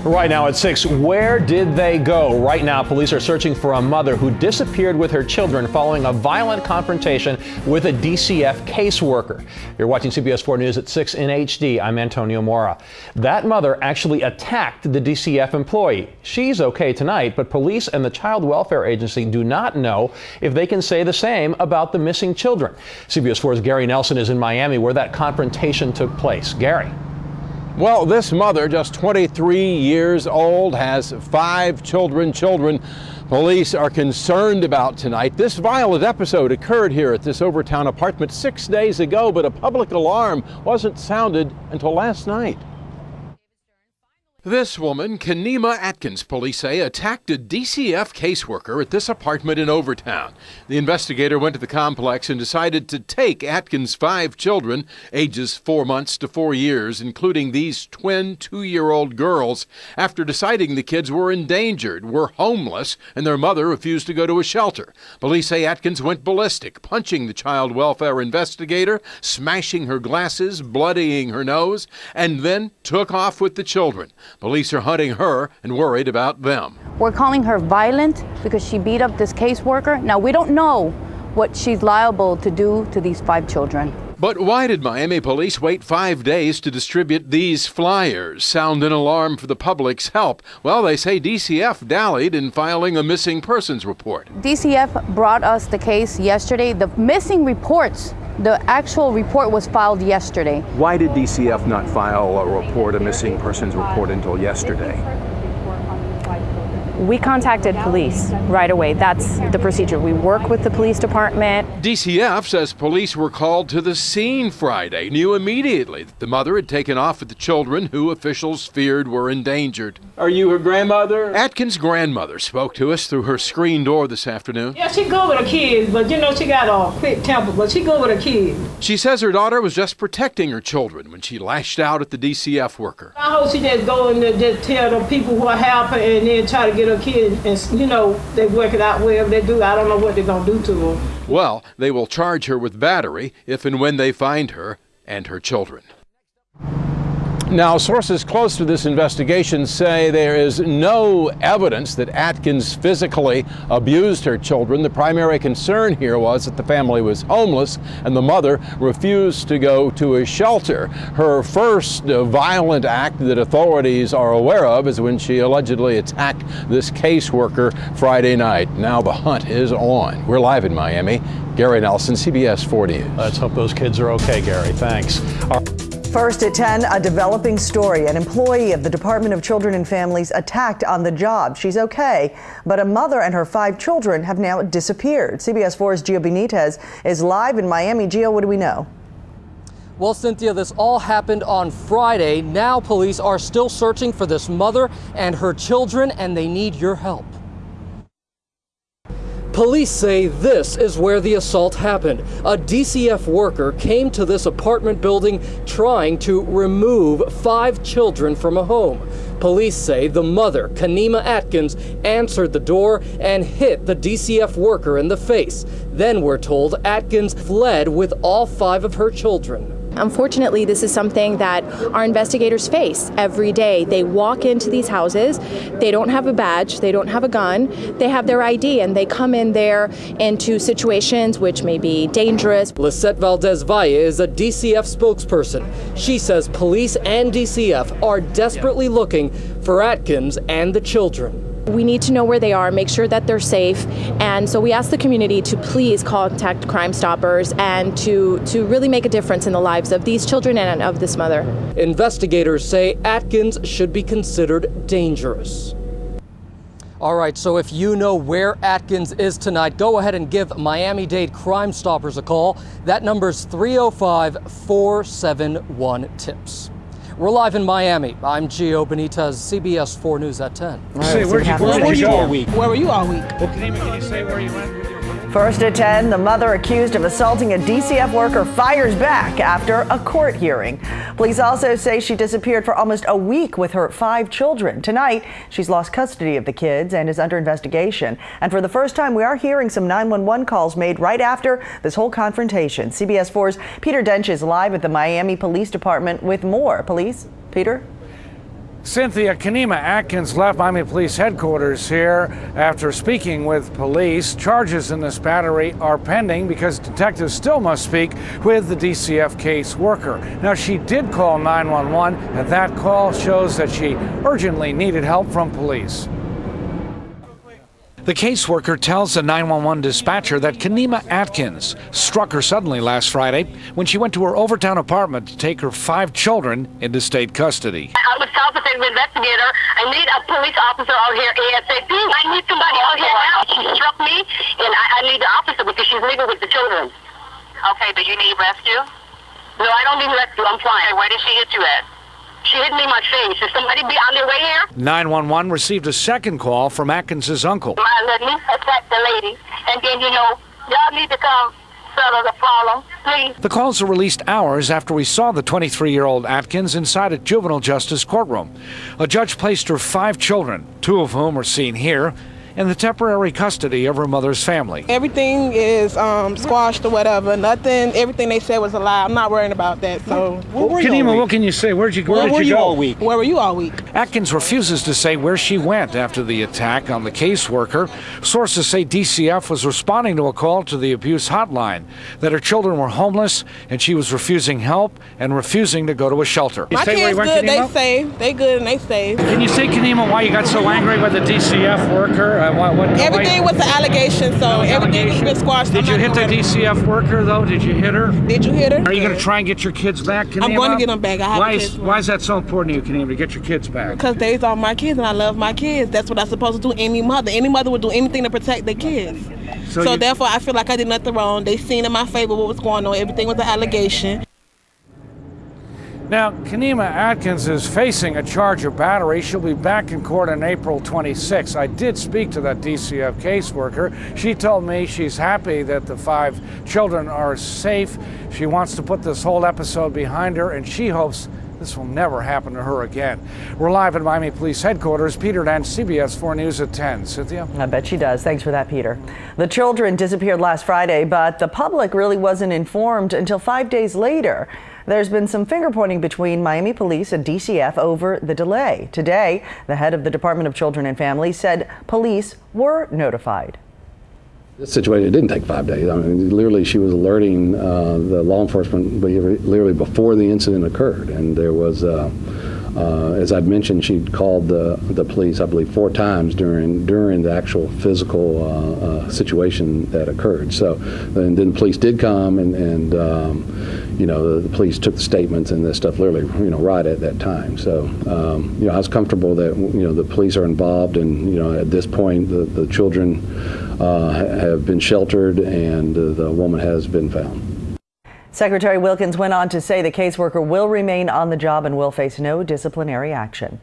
Right now at 6, where did they go? Right now, police are searching for a mother who disappeared with her children following a violent confrontation with a DCF caseworker. You're watching CBS 4 News at 6 in HD. I'm Antonio Mora. That mother actually attacked the DCF employee. She's okay tonight, but police and the Child Welfare Agency do not know if they can say the same about the missing children. CBS 4's Gary Nelson is in Miami, where that confrontation took place. Gary. Well, this mother, just 23 years old, has 5 children. Police are concerned about tonight. This violent episode occurred here at this Overtown apartment 6 days ago, but a public alarm wasn't sounded until last night. This woman, Kenema Atkins, police say, attacked a DCF caseworker at this apartment in Overtown. The investigator went to the complex and decided to take Atkins' 5 children, ages 4 months to 4 years, including these twin 2-year-old girls, after deciding the kids were endangered, were homeless, and their mother refused to go to a shelter. Police say Atkins went ballistic, punching the child welfare investigator, smashing her glasses, bloodying her nose, and then took off with the children. Police are hunting her and worried about them. We're calling her violent because she beat up this caseworker. Now, we don't know what she's liable to do to these 5 children. But why did Miami police wait 5 days to distribute these flyers? Sound an alarm for the public's help? Well, they say DCF dallied in filing a missing persons report. DCF brought us the case yesterday. The missing reports, the actual report was filed yesterday. Why did DCF not file a missing persons report until yesterday? We contacted police right away. That's the procedure. We work with the police department. DCF says police were called to the scene Friday, knew immediately that the mother had taken off with the children who officials feared were endangered. Are you her grandmother? Atkins' grandmother spoke to us through her screen door this afternoon. Yeah, she good with her kids, but she got a quick temper, but she good with her kids. She says her daughter was just protecting her children when she lashed out at the DCF worker. I hope she just go and just tell the people who help her and then try to get her kids, and they work it out wherever they do. I don't know what they're going to do to her. Well, they will charge her with battery if and when they find her and her children. Now, sources close to this investigation say there is no evidence that Atkins physically abused her children. The primary concern here was that the family was homeless and the mother refused to go to a shelter. Her first violent act that authorities are aware of is when she allegedly attacked this caseworker Friday night. Now the hunt is on. We're live in Miami. Gary Nelson, CBS 4 News. Let's hope those kids are okay, Gary. Thanks. First at 10, a developing story. An employee of the Department of Children and Families attacked on the job. She's okay, but a mother and her 5 children have now disappeared. CBS 4's Gio Benitez is live in Miami. Gio, what do we know? Well, Cynthia, this all happened on Friday. Now police are still searching for this mother and her children, and they need your help. Police say this is where the assault happened. A DCF worker came to this apartment building trying to remove 5 children from a home. Police say the mother, Kenema Atkins, answered the door and hit the DCF worker in the face. Then we're told Atkins fled with all 5 of her children. Unfortunately, this is something that our investigators face every day. They walk into these houses, they don't have a badge, they don't have a gun, they have their ID, and they come in there into situations which may be dangerous. Lisette Valdez Valle is a DCF spokesperson. She says police and DCF are desperately looking for Atkins and the children. We need to know where they are, make sure that they're safe, and so we ask the community to please contact Crime Stoppers and to really make a difference in the lives of these children and of this mother. Investigators say Atkins should be considered dangerous. All right, so if you know where Atkins is tonight, go ahead and give Miami-Dade Crime Stoppers a call. That number's 305-471-TIPS. We're live in Miami. I'm Gio Benitez, CBS 4 News at 10. Say, where were you all week? Where were you all week? Well, can you say where you went with your family? First at 10, the mother accused of assaulting a DCF worker fires back after a court hearing. Police also say she disappeared for almost a week with her 5 children. Tonight, she's lost custody of the kids and is under investigation. And for the first time, we are hearing some 911 calls made right after this whole confrontation. CBS 4's Peter Dench is live at the Miami Police Department with more. Police, Peter? Cynthia, Kenema Atkins left Miami Police Headquarters here after speaking with police. Charges in this battery are pending because detectives still must speak with the DCF caseworker. Now, she did call 911, and that call shows that she urgently needed help from police. The caseworker tells the 911 dispatcher that Kenema Atkins struck her suddenly last Friday when she went to her Overtown apartment to take her 5 children into state custody. I'm a self-defense investigator. I need a police officer out here ASAP. I need somebody out here now. She struck me, and I need the officer because she's leaving with the children. Okay, do you need rescue? No, I don't need rescue. I'm fine. Where did she hit you at? She hit me in my face. Is somebody be on their way here? 911 received a second call from Atkins' uncle. Let me attack the lady, and then, y'all need to come settle the problem, please. The calls were released hours after we saw the 23-year-old Atkins inside a juvenile justice courtroom. A judge placed her 5 children, 2 of whom are seen here, in the temporary custody of her mother's family. Everything is squashed or whatever. Everything they said was a lie. I'm not worrying about that. So, Kenema, what can you say? Where did you go all week? Where were you all week? Atkins refuses to say where she went after the attack on the caseworker. Sources say DCF was responding to a call to the abuse hotline, that her children were homeless and she was refusing help and refusing to go to a shelter. My kids good. They safe. They good and they safe. Can you say, Kenema, why you got so angry with the DCF worker? Everything was an allegation, so everything has been squashed. Did you hit the DCF worker, though? Did you hit her? Did you hit her? Are you going to try and get your kids back, Kenema? I'm going to get them back. Why is that so important to you, Kenema, to get your kids back? Because they're all my kids, and I love my kids. That's what I'm supposed to do. Any mother would do anything to protect their kids. So therefore, I feel like I did nothing wrong. They seen in my favor what was going on. Everything was an allegation. Now, Kenema Atkins is facing a charge of battery. She'll be back in court on April 26. I did speak to that DCF caseworker. She told me she's happy that the 5 children are safe. She wants to put this whole episode behind her, and she hopes this will never happen to her again. We're live at Miami Police Headquarters. Peter Dan, CBS 4 News at 10. Cynthia? I bet she does. Thanks for that, Peter. The children disappeared last Friday, but the public really wasn't informed until 5 days later. There's been some finger-pointing between Miami Police and DCF over the delay. Today, the head of the Department of Children and Families said police were notified. This situation, it didn't take 5 days. I mean, literally, she was alerting the law enforcement literally before the incident occurred. And there was, as I'd mentioned, she'd called the police, I believe, 4 times during the actual physical situation that occurred. So, and then the police did come, and the police took the statements and this stuff literally, right at that time. So, I was comfortable that, the police are involved, and, at this point, the children have been sheltered and the woman has been found. Secretary Wilkins went on to say the caseworker will remain on the job and will face no disciplinary action.